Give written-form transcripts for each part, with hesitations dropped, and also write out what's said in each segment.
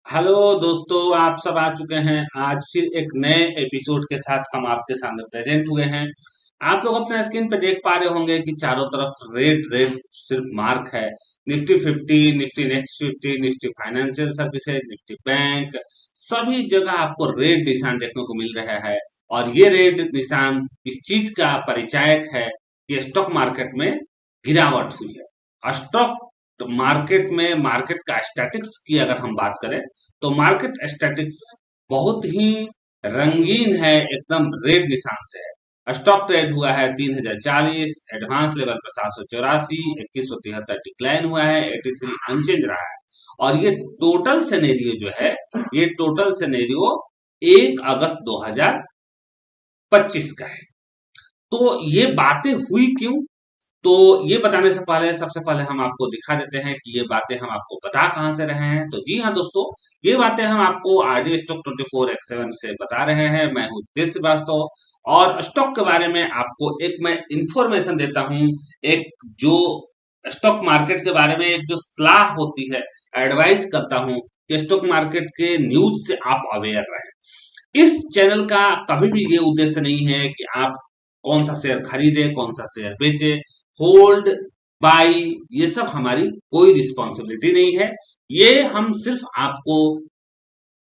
Hello दोस्तों, आप सब आ चुके हैं। आज फिर एक नए एपिसोड के साथ हम आपके सामने प्रेजेंट हुए हैं। आप लोग अपने स्क्रीन पे देख पा रहे होंगे कि चारों तरफ रेड रेड सिर्फ मार्क है। Nifty 50, Nifty next 50, Nifty financial services, Nifty bank, सभी जगह आपको रेड निशान देखने को मिल रहा है। और ये रेड निशान इस चीज का परिचायक है कि स्टॉक मार्केट में गिरावट हुई है। स्टॉक मार्केट में मार्केट का स्टैटिक्स की अगर हम बात करें तो मार्केट स्टैटिक्स बहुत ही रंगीन है, एकदम रेड निशान से है। स्टॉक ट्रेड हुआ है 3040, एडवांस लेवल पर 784, 2173 डिक्लाइन हुआ है, 83 अनचेंज रहा है। और ये टोटल सिनेरियो जो है, ये टोटल सिनेरियो 1 अगस्त 2025 का है। तो ये बातें हुई क्यों? तो ये बताने से पहले सबसे पहले हम आपको दिखा देते हैं कि ये बातें हम आपको बता कहां से रहे हैं। तो जी हाँ दोस्तों, ये बातें हम आपको आरडी स्टॉक 24x7 से बता रहे हैं। मैं हूँ तेज श्रीवास्तव और स्टॉक के बारे में आपको एक मैं इंफॉर्मेशन देता हूँ। एक जो स्टॉक मार्केट के बारे में एक जो सलाह होती है, एडवाइज करता हूँ कि स्टॉक मार्केट के न्यूज से आप अवेयर रहें। इस चैनल का कभी भी ये उद्देश्य नहीं है कि आप कौन सा शेयर खरीदे, कौन सा शेयर बेचे, होल्ड, बाई, ये सब हमारी कोई रिस्पॉन्सिबिलिटी नहीं है। ये हम सिर्फ आपको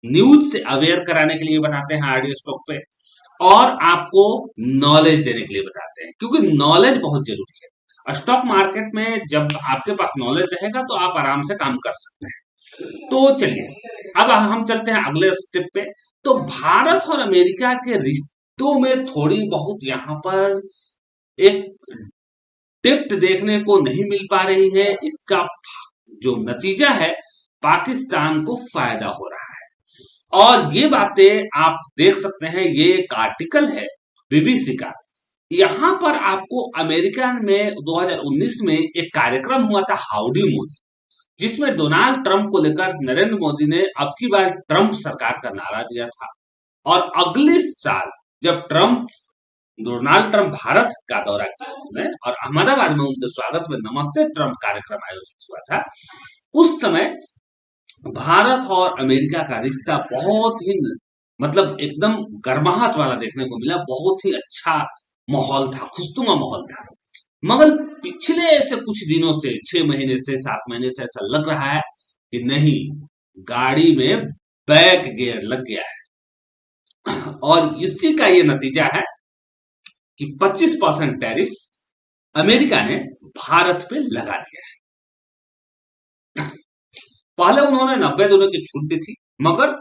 न्यूज से अवेयर कराने के लिए बताते हैं आरडी स्टॉक पे, और आपको नॉलेज देने के लिए बताते हैं, क्योंकि नॉलेज बहुत जरूरी है। स्टॉक मार्केट में जब आपके पास नॉलेज रहेगा तो आप आराम से काम कर सकते हैं। तो चलिए अब हम चलते हैं अगले स्टेप पे। तो भारत और अमेरिका के रिश्तों में थोड़ी बहुत यहाँ पर एक टिफ्ट देखने को नहीं मिल पा रही है। इसका जो नतीजा है, पाकिस्तान को फायदा हो रहा है। और ये बातें आप देख सकते हैं, ये एक आर्टिकल है बीबीसी का। यहां पर आपको अमेरिका में 2019 में एक कार्यक्रम हुआ था, हाउडी मोदी, जिसमें डोनाल्ड ट्रंप को लेकर नरेंद्र मोदी ने अब की बार ट्रंप सरकार का नारा दिया था। और अगले साल जब डोनाल्ड ट्रंप भारत का दौरा किया उन्होंने, और अहमदाबाद में उनके स्वागत में नमस्ते ट्रंप कार्यक्रम आयोजित हुआ था। उस समय भारत और अमेरिका का रिश्ता बहुत ही मतलब एकदम गर्माहट वाला देखने को मिला। बहुत ही अच्छा माहौल था, खुशनुमा माहौल था। मगर पिछले ऐसे कुछ दिनों से, 6 महीने से 7 महीने से ऐसा लग रहा है कि नहीं, गाड़ी में बैक गियर लग गया है। और इसी का ये नतीजा है कि 25% टैरिफ अमेरिका ने भारत पे लगा दिया है। पहले उन्होंने 90 दिनों की छूट दी थी, मगर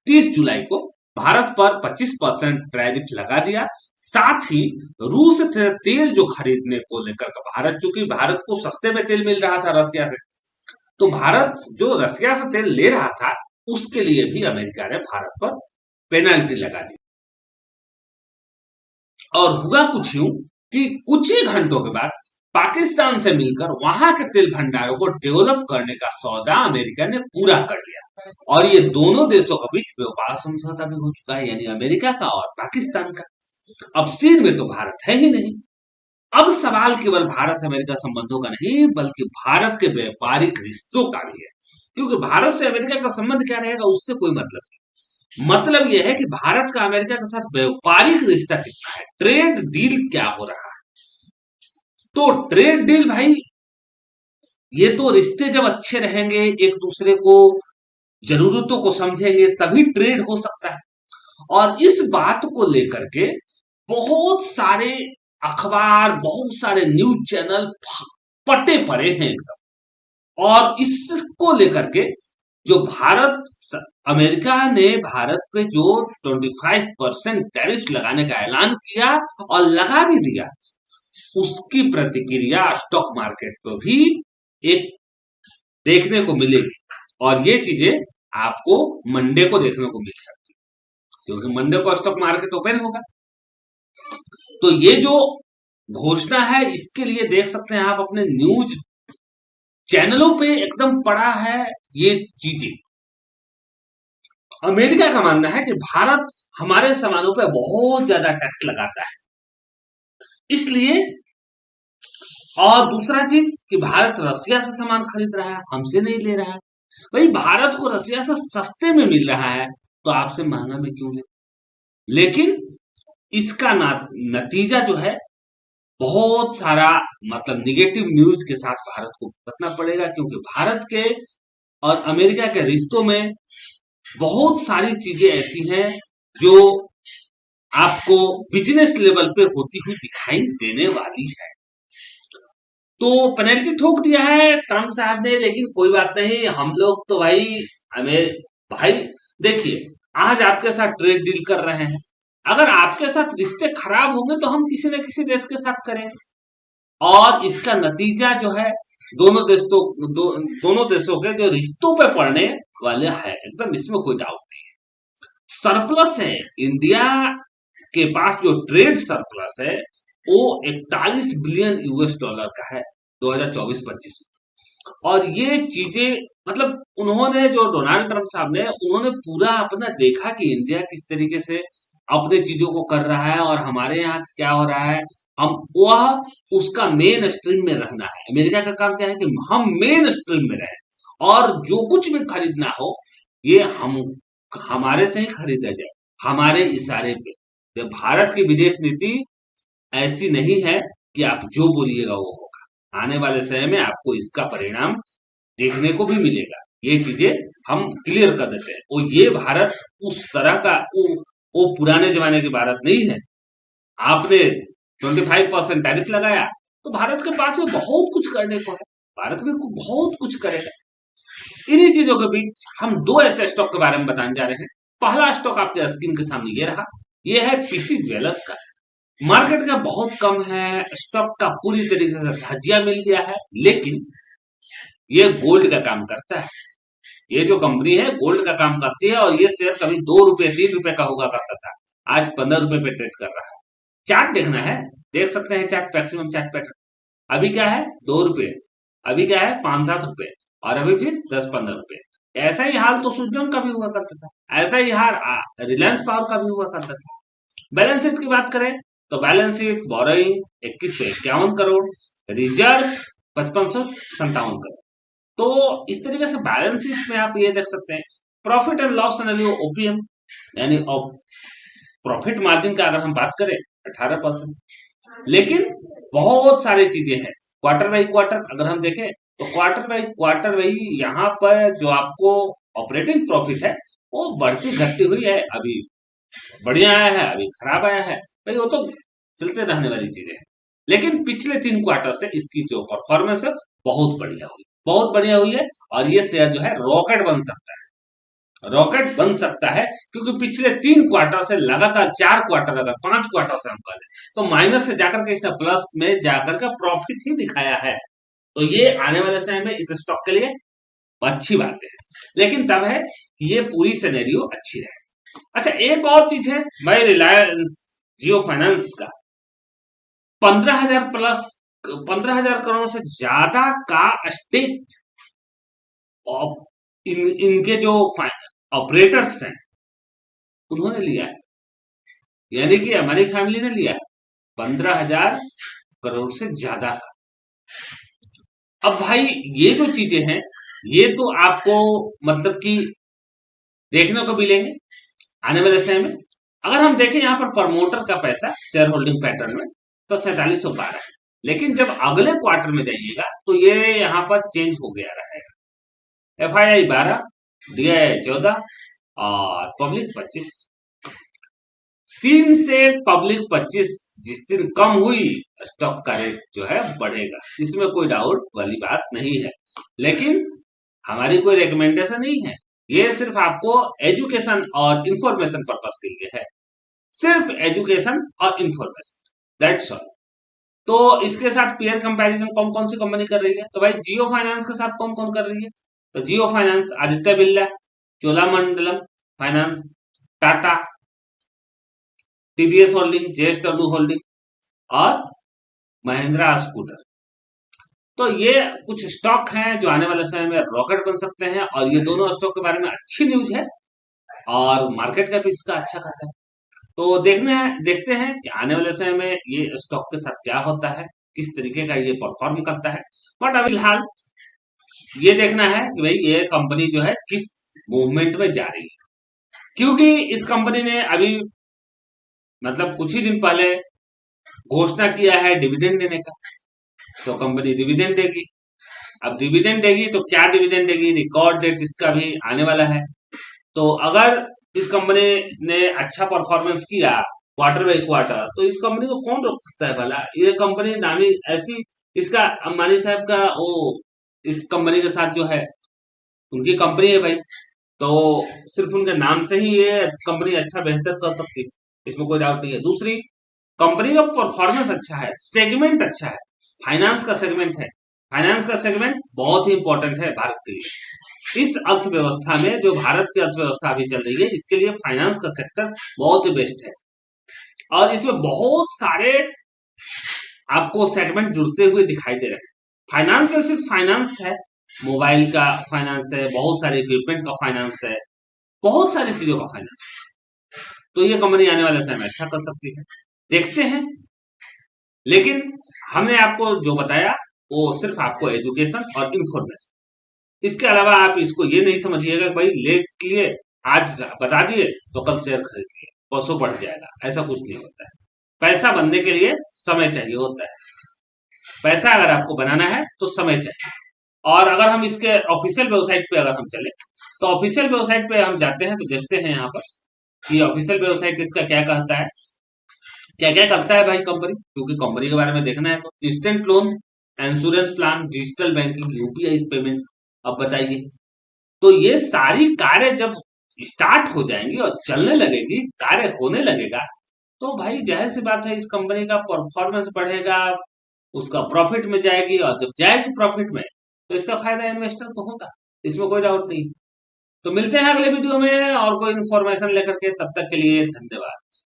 30 जुलाई को भारत पर 25% टैरिफ लगा दिया। साथ ही रूस से तेल जो खरीदने को लेकर भारत, चूंकि भारत को सस्ते में तेल मिल रहा था रसिया से, तो भारत जो रसिया से तेल ले रहा था उसके लिए भी अमेरिका ने भारत पर पेनल्टी लगा दी। और हुआ कुछ यूं कि कुछ ही घंटों के बाद पाकिस्तान से मिलकर वहां के तेल भंडारों को डेवलप करने का सौदा अमेरिका ने पूरा कर लिया। और ये दोनों देशों के बीच व्यापार समझौता भी हो चुका है, यानी अमेरिका का और पाकिस्तान का। अब सीन में तो भारत है ही नहीं। अब सवाल केवल भारत अमेरिका संबंधों का नहीं, बल्कि भारत के व्यापारिक रिश्तों का भी है। क्योंकि भारत से अमेरिका का संबंध क्या रहेगा उससे कोई मतलब नहीं। मतलब यह है कि भारत का अमेरिका के साथ व्यापारिक रिश्ता कितना है, ट्रेड डील क्या हो रहा है। तो ट्रेड डील भाई, ये तो रिश्ते जब अच्छे रहेंगे, एक दूसरे को जरूरतों को समझेंगे, तभी ट्रेड हो सकता है। और इस बात को लेकर के बहुत सारे अखबार, बहुत सारे न्यूज चैनल पटे पड़े हैं एकदम। और इसको लेकर के जो अमेरिका ने भारत पे जो 25% टैरिफ लगाने का ऐलान किया और लगा भी दिया, उसकी प्रतिक्रिया स्टॉक मार्केट पर भी एक देखने को मिलेगी। और ये चीजें आपको मंडे को देखने को मिल सकती है, क्योंकि मंडे को स्टॉक मार्केट ओपन होगा। तो ये जो घोषणा है, इसके लिए देख सकते हैं आप अपने न्यूज चैनलों पे एकदम पड़ा है ये चीजें। अमेरिका का मानना है कि भारत हमारे सामानों पे बहुत ज्यादा टैक्स लगाता है, इसलिए। और दूसरा चीज कि भारत रसिया से सामान खरीद रहा है, हमसे नहीं ले रहा है। भाई भारत को रसिया से सस्ते में मिल रहा है, तो आपसे महंगा में क्यों ले? लेकिन इसका नतीजा जो है, बहुत सारा मतलब निगेटिव न्यूज के साथ भारत को भुगतना पड़ेगा, क्योंकि भारत के और अमेरिका के रिश्तों में बहुत सारी चीजें ऐसी हैं जो आपको बिजनेस लेवल पे होती हुई दिखाई देने वाली है। तो पेनल्टी ठोक दिया है ट्रम्प साहब ने, लेकिन कोई बात नहीं, हम लोग तो भाई हमें भाई देखिए, आज आपके साथ ट्रेड डील कर रहे हैं, अगर आपके साथ रिश्ते खराब होंगे तो हम किसी न किसी देश के साथ करेंगे, और इसका नतीजा जो है दोनों देशों के जो रिश्तों पे पड़ने वाले है एकदम, इसमें कोई डाउट नहीं है। सरप्लस है इंडिया के पास, जो ट्रेड सरप्लस है वो 41 बिलियन यूएस डॉलर का है 2024-25 में। और ये चीजें मतलब उन्होंने, जो डोनाल्ड ट्रंप साहब ने, उन्होंने पूरा अपना देखा कि इंडिया किस तरीके से अपने चीजों को कर रहा है और हमारे यहाँ क्या हो रहा है, हम वह उसका मेन स्ट्रीम में रहना है। अमेरिका का काम क्या है कि हम मेन स्ट्रीम में रहें और जो कुछ भी खरीदना हो ये हम हमारे से ही खरीदा जाए, हमारे इशारे पे। तो भारत की विदेश नीति ऐसी नहीं है कि आप जो बोलिएगा वो होगा, आने वाले समय में आपको इसका परिणाम देखने को भी मिलेगा। ये चीजें हम क्लियर कर देते हैं। और ये भारत उस तरह का वो पुराने जमाने की भारत नहीं है। आपने 25% टैरिफ लगाया तो भारत के पास में बहुत कुछ करने को है, भारत में बहुत कुछ करेगा। इन्हीं चीजों के बीच हम दो ऐसे स्टॉक के बारे में बताने जा रहे हैं। पहला स्टॉक आपके स्क्रीन के सामने ये रहा, ये है पीसी ज्वेलर्स का। मार्केट का बहुत कम है, स्टॉक का पूरी तरीके से धजिया मिल गया है, लेकिन ये गोल्ड का काम करता है। ये जो कंपनी है गोल्ड का काम करती है, और ये शेयर कभी 2 रुपए 3 रुपए का हुआ करता था, आज 15 रुपए पे ट्रेड कर रहा है। चार्ट देखना है, देख सकते हैं चार्ट, मैक्सिमम चार्ट पैटर्न। अभी क्या है 2 रुपए, अभी क्या है 5-7 रुपए, और अभी फिर 10-15 रुपए। ऐसा ही हाल तो सुजन का भी हुआ करता था, ऐसा ही हाल रिलायंस पावर का भी हुआ करता था। बैलेंस शीट की बात करें तो balance sheet borrowing 2151 crore, reserve 5557 crore. तो इस तरीके से बैलेंस शीट में आप ये देख सकते हैं। Profit and loss analysis OPM यानी प्रॉफिट मार्जिन का अगर हम बात करें 18%। लेकिन बहुत सारी चीजें हैं, क्वार्टर बाई क्वार्टर अगर हम देखें तो क्वार्टर बाई क्वार्टर वही यहाँ पर जो आपको ऑपरेटिंग प्रॉफिट है वो बढ़ती घटती हुई है, अभी बढ़िया आया है, अभी खराब आया है, भाई वो तो चलते रहने वाली चीजें हैं। लेकिन पिछले 3 क्वार्टर से इसकी जो परफॉर्मेंस है बहुत बढ़िया हुई, बहुत बढ़िया हुई है। और ये शेयर जो है रॉकेट बन सकता है, रॉकेट बन सकता है, क्योंकि पिछले 3 क्वार्टर से लगातार 4 क्वार्टर, अगर 5 क्वार्टर से हम करें तो माइनस से जाकर के इसने प्लस में जाकर के प्रॉफिट ही दिखाया है। तो ये आने वाले समय में इस स्टॉक के लिए अच्छी बात है, लेकिन तब है कि ये पूरी सिनेरियो अच्छी रहे। अच्छा, एक और चीज है भाई, रिलायंस जियो फाइनेंस का 15,000 करोड़ से ज्यादा का स्टेक इनके जो ऑपरेटर्स हैं उन्होंने लिया है, यानी कि हमारी फैमिली ने लिया है 15,000 करोड़ से ज्यादा का। अब भाई ये जो चीजें हैं ये तो आपको मतलब कि देखने को मिलेंगे आने वाले समय में। अगर हम देखें यहाँ पर प्रमोटर का पैसा शेयर होल्डिंग पैटर्न में तो 4712 है, लेकिन जब अगले क्वार्टर में जाइएगा तो ये यहाँ पर चेंज हो गया रहेगा। एफआईआई 12, डीआईआई 14 और पब्लिक 25। सीन से पब्लिक 25 जिस दिन कम हुई स्टॉक का रेट जो है बढ़ेगा, इसमें कोई डाउट वाली बात नहीं है। लेकिन हमारी कोई रिकमेंडेशन नहीं है, ये सिर्फ आपको एजुकेशन और इंफॉर्मेशन पर्पस के लिए है, सिर्फ एजुकेशन और इंफॉर्मेशन, दैट्स ऑल। तो इसके साथ पेयर कंपैरिजन कौन कौन सी कंपनी कर रही है, तो भाई जियो फाइनेंस के साथ कौन कौन कर रही है, तो Jio finance, Aditya Birla, Cholamandalam finance, Tata, TVS holding, JSW holding और महिंद्रा स्कूटर। तो ये कुछ स्टॉक हैं जो आने वाले समय में रॉकेट बन सकते हैं, और ये दोनों स्टॉक के बारे में अच्छी न्यूज है और मार्केट कैप इसका अच्छा खासा है। तो देखते हैं कि आने वाले समय में ये स्टॉक के साथ क्या होता है, किस तरीके का ये परफॉर्म करता है। बट अभी फिलहाल ये देखना है कि भाई ये कंपनी जो है किस मूवमेंट में जा रही है, क्योंकि इस कंपनी ने अभी मतलब कुछ ही दिन पहले घोषणा किया है डिविडेंड देने का। तो कंपनी डिविडेंड देगी। अब डिविडेंड देगी तो क्या डिविडेंड देगी, रिकॉर्ड डेट इसका भी आने वाला है। तो अगर इस कंपनी ने अच्छा परफॉर्मेंस किया क्वार्टर बाई क्वार्टर, तो इस कंपनी को कौन रोक सकता है भला। ये कंपनी नामी ऐसी, इसका अंबानी साहब का वो इस कंपनी के साथ जो है उनकी कंपनी है भाई, तो सिर्फ उनके नाम से ही ये कंपनी अच्छा बेहतर कर सकती है, इसमें कोई डाउट नहीं है। दूसरी, कंपनी का परफॉर्मेंस अच्छा है, सेगमेंट अच्छा है, फाइनेंस का सेगमेंट है। फाइनेंस का सेगमेंट बहुत ही इंपॉर्टेंट है भारत के लिए। इस अर्थव्यवस्था में जो भारत की अर्थव्यवस्था अभी चल रही है, इसके लिए फाइनेंस का सेक्टर बहुत ही बेस्ट है। और इसमें बहुत सारे आपको सेगमेंट जुड़ते हुए दिखाई दे रहे हैं। फाइनेंस में सिर्फ फाइनेंस है, मोबाइल का फाइनेंस है, बहुत सारे इक्विपमेंट का फाइनेंस है, बहुत सारी चीजों का फाइनेंस। तो ये कंपनी आने वाले समय में अच्छा कर सकती है, देखते हैं। लेकिन हमने आपको जो बताया वो सिर्फ आपको एजुकेशन और इंफॉर्मेशन, इसके अलावा आप इसको ये नहीं समझिएगा भाई ले लिए आज बता दिए तो कल शेयर खरीद लिए परसों बढ़ जाएगा, ऐसा कुछ नहीं होता है। पैसा बनने के लिए समय चाहिए होता है। पैसा अगर आपको बनाना है तो समय चाहिए। और अगर हम इसके ऑफिशियल वेबसाइट पे अगर हम चले, तो ऑफिशियल वेबसाइट पे हम जाते हैं तो देखते हैं यहाँ पर कि ऑफिशियल वेबसाइट इसका क्या कहता है, क्या क्या करता है भाई कंपनी, क्योंकि कंपनी के बारे में देखना है। तो instant loan, insurance plan, digital banking, UPI payment. अब बताइए, तो ये सारी कार्य जब स्टार्ट हो जाएंगी और चलने लगेगी, कार्य होने लगेगा, तो भाई जाहिर सी बात है इस कंपनी का परफॉर्मेंस बढ़ेगा, उसका प्रॉफिट में जाएगी, और जब जाएगी प्रॉफिट में तो इसका फायदा इन्वेस्टर को होगा, इसमें कोई डाउट नहीं। तो मिलते हैं अगले वीडियो में और कोई इन्फॉर्मेशन लेकर के, तब तक के लिए धन्यवाद।